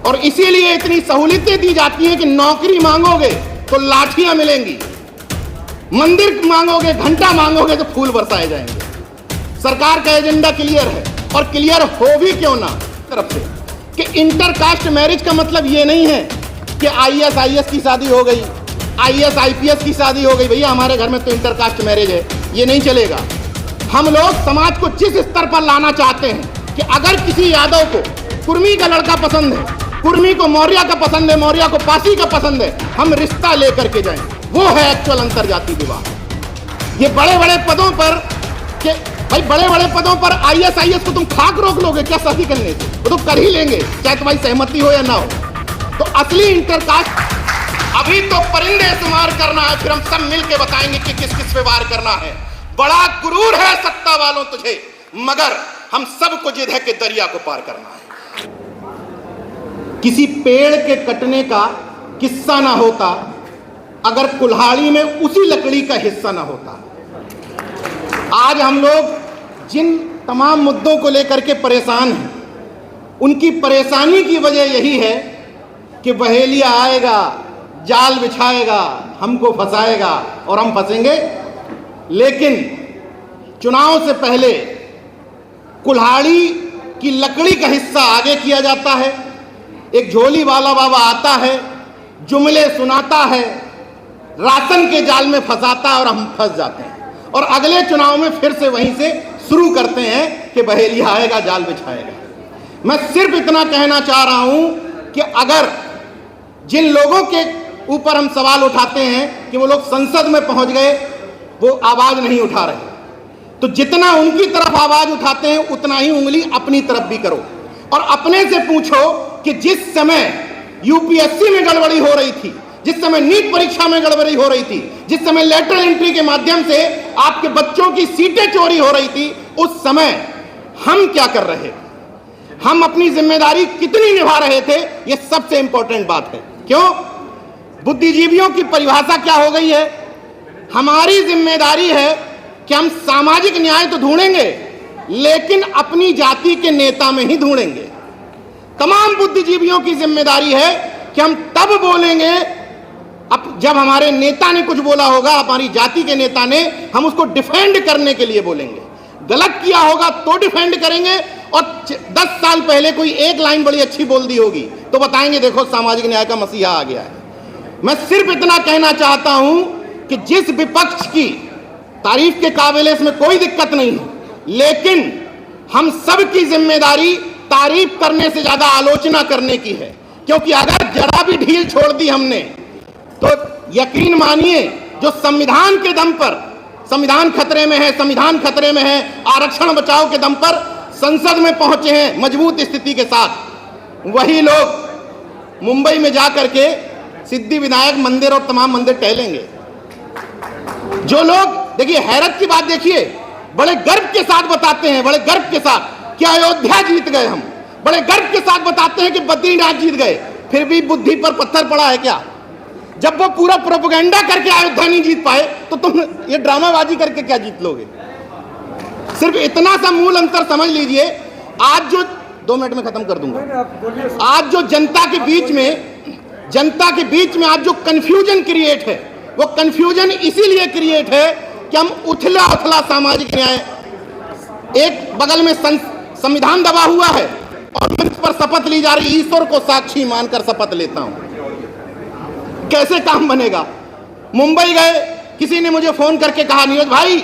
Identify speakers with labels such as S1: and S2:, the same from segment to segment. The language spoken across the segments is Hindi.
S1: और इसीलिए इतनी सहूलियतें दी जाती हैं कि नौकरी मांगोगे तो लाठियां मिलेंगी, मंदिर मांगोगे, घंटा मांगोगे तो फूल बरसाए जाएंगे। सरकार का एजेंडा क्लियर है, और क्लियर हो भी क्यों ना तरफ से कि इंटरकास्ट मैरिज का मतलब ये नहीं है कि IAS की शादी हो गई, IAS IPS की शादी हो गई, भैया हमारे घर में तो इंटरकास्ट मैरिज है, ये नहीं चलेगा। हम लोग समाज को जिस स्तर पर लाना चाहते हैं कि अगर किसी यादव को कुर्मी का लड़का पसंद है, कुर्मी को मौर्य का पसंद है, मौर्य को पासी का पसंद है, हम रिश्ता लेकर के जाएं, वो है एक्चुअल अंतरजातीय विवाह। ये बड़े बड़े पदों पर कि भाई बड़े बड़े पदों पर IAS को तुम खाक रोक लोगे क्या शादी करने से? वो तो कर ही लेंगे, चाहे तुम्हारी सहमति हो या ना हो। तो असली इंटरकास्ट अभी तो परिंदे शुमार करना है, फिर हम सब मिलके बताएंगे कि किस किस पे वार करना है। बड़ा गुरूर है सत्ता वालों तुझे, मगर हम सबको जिद है कि दरिया को पार करना है। किसी पेड़ के कटने का किस्सा ना होता अगर कुल्हाड़ी में उसी लकड़ी का हिस्सा ना होता। आज हम लोग जिन तमाम मुद्दों को लेकर के परेशान हैं, उनकी परेशानी की वजह यही है कि बहेलिया आएगा, जाल बिछाएगा, हमको फंसाएगा और हम फंसेंगे। लेकिन चुनाव से पहले कुल्हाड़ी की लकड़ी का हिस्सा आगे किया जाता है, एक झोली वाला बाबा आता है, जुमले सुनाता है, राशन के जाल में फंसाता है और हम फंस जाते हैं, और अगले चुनाव में फिर से वहीं से शुरू करते हैं कि बहेलिया आएगा, जाल बिछाएगा। मैं सिर्फ इतना कहना चाह रहा हूं कि अगर जिन लोगों के ऊपर हम सवाल उठाते हैं कि वो लोग संसद में पहुंच गए, वो आवाज नहीं उठा रहे, तो जितना उनकी तरफ आवाज उठाते हैं उतना ही उंगली अपनी तरफ भी करो, और अपने से पूछो कि जिस समय UPSC में गड़बड़ी हो रही थी, जिस समय नीट परीक्षा में गड़बड़ी हो रही थी, जिस समय लेटरल एंट्री के माध्यम से आपके बच्चों की सीटें चोरी हो रही थी, उस समय हम क्या कर रहे थे, हम अपनी जिम्मेदारी कितनी निभा रहे थे, ये सबसे इंपॉर्टेंट बात है। क्यों? बुद्धिजीवियों की परिभाषा क्या हो गई है? हमारी जिम्मेदारी है कि हम सामाजिक न्याय तो ढूंढेंगे, लेकिन अपनी जाति के नेता में ही ढूंढेंगे। तमाम बुद्धिजीवियों की जिम्मेदारी है कि हम तब बोलेंगे अब जब हमारे नेता ने कुछ बोला होगा, हमारी जाति के नेता ने, हम उसको डिफेंड करने के लिए बोलेंगे। गलत किया होगा तो डिफेंड करेंगे, और 10 साल पहले कोई एक लाइन बड़ी अच्छी बोल दी होगी तो बताएंगे देखो सामाजिक न्याय का मसीहा आ गया है। मैं सिर्फ इतना कहना चाहता हूं कि जिस विपक्ष की तारीफ के काबिल इसमें कोई दिक्कत नहीं है, लेकिन हम सब की जिम्मेदारी तारीफ करने से ज्यादा आलोचना करने की है, क्योंकि अगर जरा भी ढील छोड़ दी हमने तो यकीन मानिए जो संविधान के दम पर, संविधान खतरे में है, संविधान खतरे में है, आरक्षण बचाओ के दम पर संसद में पहुंचे हैं मजबूत स्थिति के साथ, वही लोग मुंबई में जाकर के सिद्धि विनायक मंदिर और तमाम मंदिर टहलेंगे। जो लोग, देखिए हैरत की बात देखिए, बड़े गर्व के साथ बताते हैं, बड़े गर्व के साथ कि अयोध्या जीत गए हम, बड़े गर्व के साथ बताते हैं कि बद्रीनाथ जीत गए, फिर भी बुद्धि पर पत्थर पड़ा है क्या? जब वो पूरा प्रोपेगेंडा करके अयोध्या नहीं जीत पाए तो तुम ये ड्रामाबाजी करके क्या जीत लोगे? सिर्फ इतना सा मूल अंतर समझ लीजिए। आज जो 2 मिनट में खत्म कर दूंगा, आज जो जनता के बीच में आज जो कंफ्यूजन क्रिएट है, वो कंफ्यूजन इसीलिए क्रिएट है कि हम उथला उथला सामाजिक न्याय, एक बगल में संविधान दबा हुआ है और मंच पर शपथ ली जा रही, ईश्वर को साक्षी मानकर शपथ लेता हूं। कैसे काम बनेगा? मुंबई गए, किसी ने मुझे फोन करके कहा नीरज भाई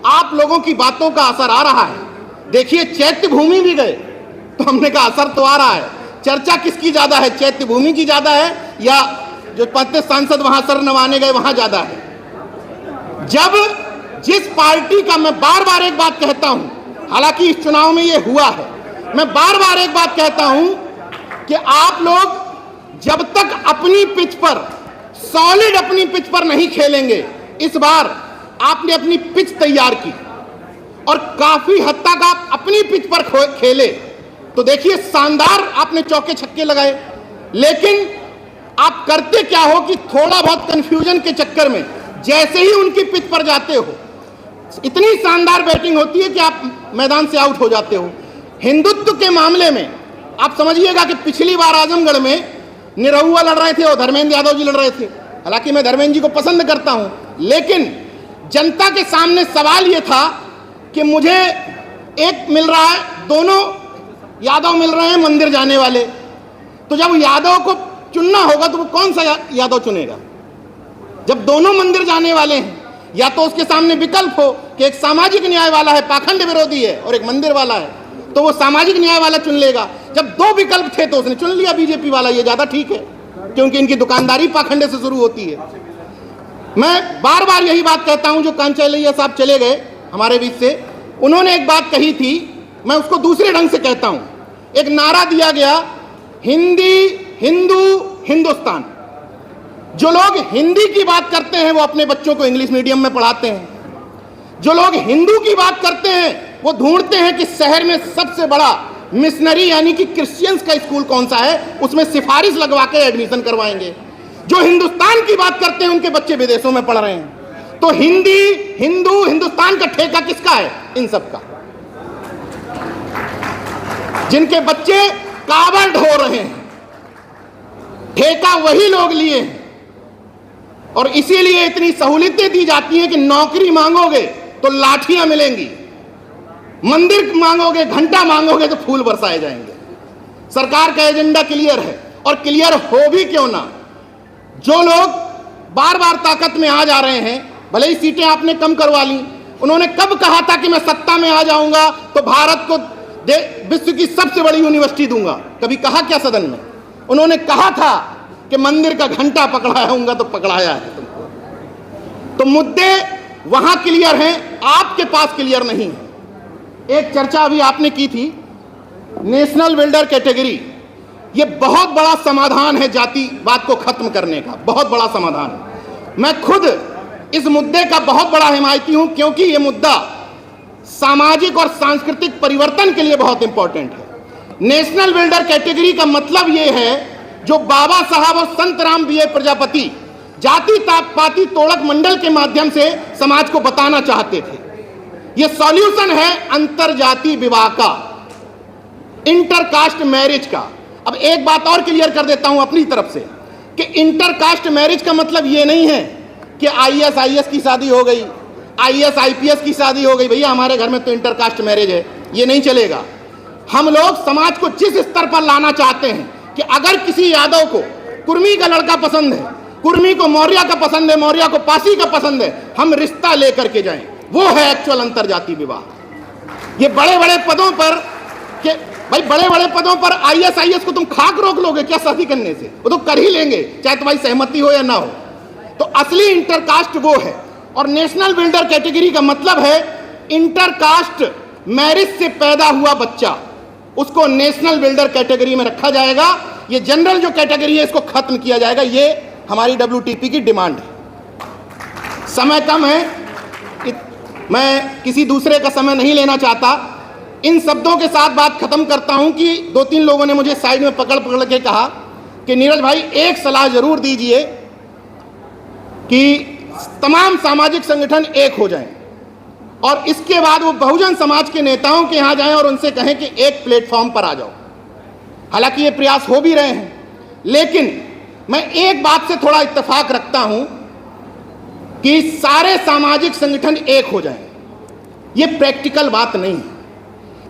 S1: आप लोगों की बातों का असर आ रहा है, देखिए चैत्य भूमि भी गए, तो हमने कहा असर तो आ रहा है। चर्चा किसकी ज्यादा है, चैत्य भूमि की ज्यादा है या जो 35 सांसद वहां सर नवाने गए वहां ज्यादा है? जब जिस पार्टी का, मैं बार बार एक बात कहता हूं, हालांकि इस चुनाव में ये हुआ है, मैं बार बार एक बात कहता हूं कि आप लोग जब तक अपनी पिच पर, सॉलिड अपनी पिच पर नहीं खेलेंगे, इस बार आपने अपनी पिच तैयार की और काफी हद तक आप अपनी पिच पर खेले, तो देखिए शानदार आपने चौके छक्के लगाए, लेकिन आप करते क्या हो कि थोड़ा बहुत कंफ्यूजन के चक्कर में जैसे ही उनकी पिच पर जाते हो, इतनी शानदार बैटिंग होती है कि आप मैदान से आउट हो जाते हो। हिंदुत्व के मामले में आप समझिएगा कि पिछली बार आजमगढ़ में निरहुआ लड़ रहे थे और धर्मेंद्र यादव जी लड़ रहे थे। हालांकि मैं धर्मेंद्र जी को पसंद करता हूं, लेकिन जनता के सामने सवाल यह था कि मुझे एक मिल रहा है, दोनों यादव मिल रहे हैं मंदिर जाने वाले, तो जब यादव को चुनना होगा तो वो कौन सा यादव चुनेगा? जब दोनों मंदिर जाने वाले हैं, या तो उसके सामने विकल्प हो कि एक सामाजिक न्याय वाला है, पाखंड विरोधी है, और एक मंदिर वाला है, तो वो सामाजिक न्याय वाला चुन लेगा। जब दो विकल्प थे तो उसने चुन लिया बीजेपी वाला, ये ज्यादा ठीक है, क्योंकि इनकी दुकानदारी पाखंडे से शुरू होती है। मैं बार बार यही बात कहता हूं, जो कांचैलैया साहब चले गए हमारे बीच से, उन्होंने एक बात कही थी, मैं उसको दूसरे ढंग से कहता हूं। एक नारा दिया गया, हिंदी, हिंदू, हिंदुस्तान। जो लोग हिंदी की बात करते हैं वो अपने बच्चों को इंग्लिश मीडियम में पढ़ाते हैं, जो लोग हिंदू की बात करते हैं वो ढूंढते हैं कि शहर में सबसे बड़ा मिशनरी यानी कि क्रिश्चियंस का स्कूल कौन सा है, उसमें सिफारिश लगवा के एडमिशन करवाएंगे। जो हिंदुस्तान की बात करते हैं उनके बच्चे विदेशों में पढ़ रहे हैं। तो हिंदी, हिंदू, हिंदुस्तान का ठेका किसका है? इन सब का। जिनके बच्चे काबड़ ढो रहे हैं, ठेका वही लोग लिए हैं, और इसीलिए इतनी सहूलियतें दी जाती हैं कि नौकरी मांगोगे तो लाठियां मिलेंगी, मंदिर मांगोगे, घंटा मांगोगे तो फूल बरसाए जाएंगे। सरकार का एजेंडा क्लियर है, और क्लियर हो भी क्यों ना। जो लोग बार बार ताकत में आ जा रहे हैं, भले ही सीटें आपने कम करवा ली, उन्होंने कब कहा था कि मैं सत्ता में आ जाऊंगा तो भारत को विश्व की सबसे बड़ी यूनिवर्सिटी दूंगा? कभी कहा क्या सदन में? उन्होंने कहा था कि मंदिर का घंटा पकड़ाऊंगा, तो पकड़ाया है तुमको। तो मुद्दे वहां क्लियर हैं, आपके पास क्लियर नहीं है। एक चर्चा अभी आपने की थी नेशनल बिल्डर कैटेगरी, ये बहुत बड़ा समाधान है जातिवाद को खत्म करने का, बहुत बड़ा समाधान है। मैं खुद इस मुद्दे का बहुत बड़ा हिमायती हूं, क्योंकि ये मुद्दा सामाजिक और सांस्कृतिक परिवर्तन के लिए बहुत इंपॉर्टेंट है। नेशनल बिल्डर कैटेगरी का मतलब यह है, जो बाबा साहब और संत राम बीए प्रजापति जाति पाति तोड़क मंडल के माध्यम से समाज को बताना चाहते थे। यह सॉल्यूशन है अंतर जाति विवाह का, इंटरकास्ट मैरिज का। अब एक बात और क्लियर कर देता हूं अपनी तरफ से कि इंटरकास्ट मैरिज का मतलब यह नहीं है कि आईएएस आईएएस की शादी हो गई, आईएएस आईपीएस की शादी हो गई, भैया हमारे घर में तो इंटरकास्ट मैरिज है, ये नहीं चलेगा। हम लोग समाज को जिस स्तर पर लाना चाहते हैं कि अगर किसी यादव को कुर्मी का लड़का पसंद है, कुर्मी को मौर्य का पसंद है, मौर्य को पासी का पसंद है, हम रिश्ता लेकर के जाएं, वो है एक्चुअल अंतरजातीय विवाह। ये बड़े बड़े पदों पर कि भाई बड़े बड़े पदों पर आईएएस आईएएस को तुम खाक रोक लोगे क्या शादी करने से? वो तो कर ही लेंगे, चाहे तुम्हारी सहमति हो या ना हो। तो असली इंटरकास्ट वो है। और नेशनल बिल्डर कैटेगरी का मतलब है इंटरकास्ट मैरिज से पैदा हुआ बच्चा, उसको नेशनल बिल्डर कैटेगरी में रखा जाएगा। ये जनरल जो कैटेगरी है इसको खत्म किया जाएगा। ये हमारी WTP की डिमांड है। समय कम है, मैं किसी दूसरे का समय नहीं लेना चाहता। इन शब्दों के साथ बात खत्म करता हूं कि 2-3 लोगों ने मुझे साइड में पकड़ पकड़ के कहा कि नीरज भाई एक सलाह जरूर दीजिए कि तमाम सामाजिक संगठन एक हो जाएं, और इसके बाद वो बहुजन समाज के नेताओं के यहां जाएं और उनसे कहें कि एक प्लेटफॉर्म पर आ जाओ। हालांकि ये प्रयास हो भी रहे हैं, लेकिन मैं एक बात से थोड़ा इत्तेफाक रखता हूं कि सारे सामाजिक संगठन एक हो जाएं। ये प्रैक्टिकल बात नहीं है।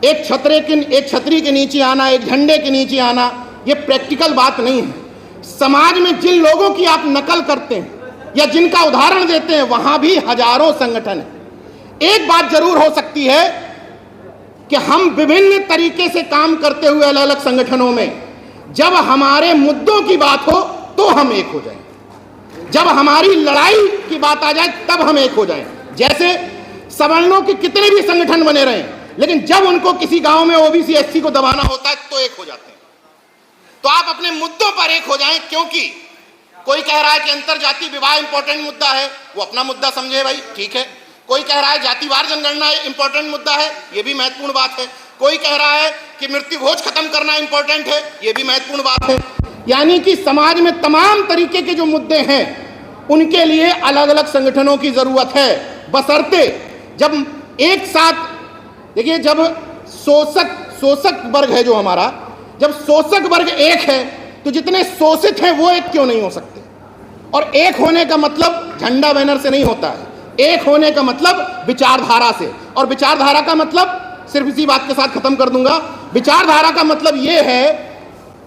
S1: एक छतरी के नीचे आना, एक झंडे के नीचे आना, ये प्रैक्टिकल बात नहीं है। समाज में जिन लोगों की आप नकल करते हैं या जिनका उदाहरण देते हैं, वहां भी हजारों संगठन हैं। एक बात जरूर हो सकती है कि हम विभिन्न तरीके से काम करते हुए अलग अलग संगठनों में, जब हमारे मुद्दों की बात हो तो हम एक हो जाएं, जब हमारी लड़ाई की बात आ जाए तब हम एक हो जाएं। जैसे सवर्णों के कितने भी संगठन बने रहे, लेकिन जब उनको किसी गांव में ओबीसी एससी को दबाना होता है तो एक हो जाते हैं। तो आप अपने मुद्दों पर एक हो जाएं, क्योंकि कोई कह रहा है कि अंतरजातीय विवाह इंपॉर्टेंट मुद्दा है, वो अपना मुद्दा समझे भाई, ठीक है। कोई कह रहा है जातिवार जनगणना इंपॉर्टेंट मुद्दा है, ये भी महत्वपूर्ण बात है। कोई कह रहा है कि मृत्यु भोज खत्म करना इंपॉर्टेंट है, ये भी महत्वपूर्ण बात है। यानी कि समाज में तमाम तरीके के जो मुद्दे हैं उनके लिए अलग अलग संगठनों की जरूरत है, बशर्ते जब एक साथ देखिए, जब शोषक वर्ग है जो हमारा, जब शोषक वर्ग एक है तो जितने शोषित हैं वो एक क्यों नहीं हो सकते? और एक होने का मतलब झंडा बैनर से नहीं होता है, एक होने का मतलब विचारधारा से। और विचारधारा का मतलब, सिर्फ इसी बात के साथ खत्म कर दूंगा, विचारधारा का मतलब यह है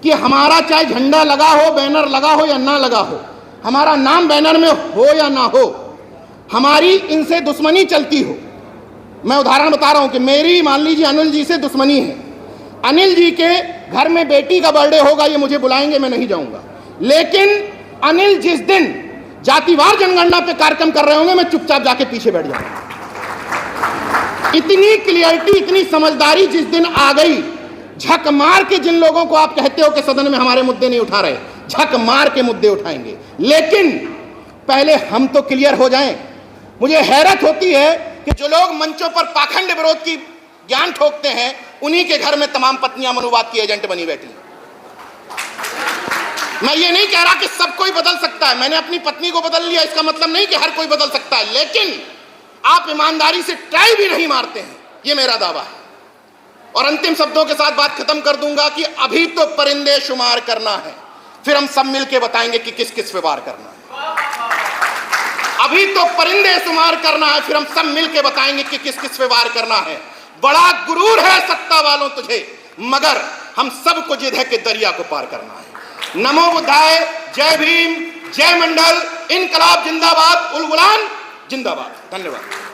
S1: कि हमारा चाहे झंडा लगा हो, बैनर लगा हो या ना लगा हो, हमारा नाम बैनर में हो या ना हो, हमारी इनसे दुश्मनी चलती हो। मैं उदाहरण बता रहा हूं कि मेरी, मान लीजिए, अनिल जी से दुश्मनी है। अनिल जी के घर में बेटी का बर्थडे होगा, ये मुझे बुलाएंगे, मैं नहीं जाऊंगा। लेकिन अनिल जिस दिन जातिवार जनगणना पे कार्यक्रम कर रहे होंगे, मैं चुपचाप जाके पीछे बैठ जाऊंगा। इतनी क्लियरिटी, इतनी समझदारी जिस दिन आ गई, झक मार के जिन लोगों को आप कहते हो कि सदन में हमारे मुद्दे नहीं उठा रहे, झक मार के मुद्दे उठाएंगे। लेकिन पहले हम तो क्लियर हो जाएं। मुझे हैरत होती है कि जो लोग मंचों पर पाखंड विरोध की ज्ञान ठोकते हैं, उन्हीं के घर में तमाम पत्नियां मनुवाद की एजेंट बनी बैठी। मैं ये नहीं कह रहा कि सब कोई बदल सकता है, मैंने अपनी पत्नी को बदल लिया, इसका मतलब नहीं कि हर कोई बदल सकता है, लेकिन आप ईमानदारी से ट्राई भी नहीं मारते हैं, ये मेरा दावा है। और अंतिम शब्दों के साथ बात खत्म कर दूंगा कि अभी तो परिंदे शुमार करना है, फिर हम सब मिलकर बताएंगे कि किस किस पे वार करना है। अभी तो परिंदे शुमार करना है, फिर हम सब मिलकर बताएंगे कि किस किस पे वार करना है। बड़ा गुरूर है सत्ता वालों तुझे, मगर हम सबको जिद है कि दरिया को पार करना है। नमो बुद्धाय, जय भीम, जय मंडल, इनकलाब जिंदाबाद, उल गुलाम जिंदाबाद। धन्यवाद।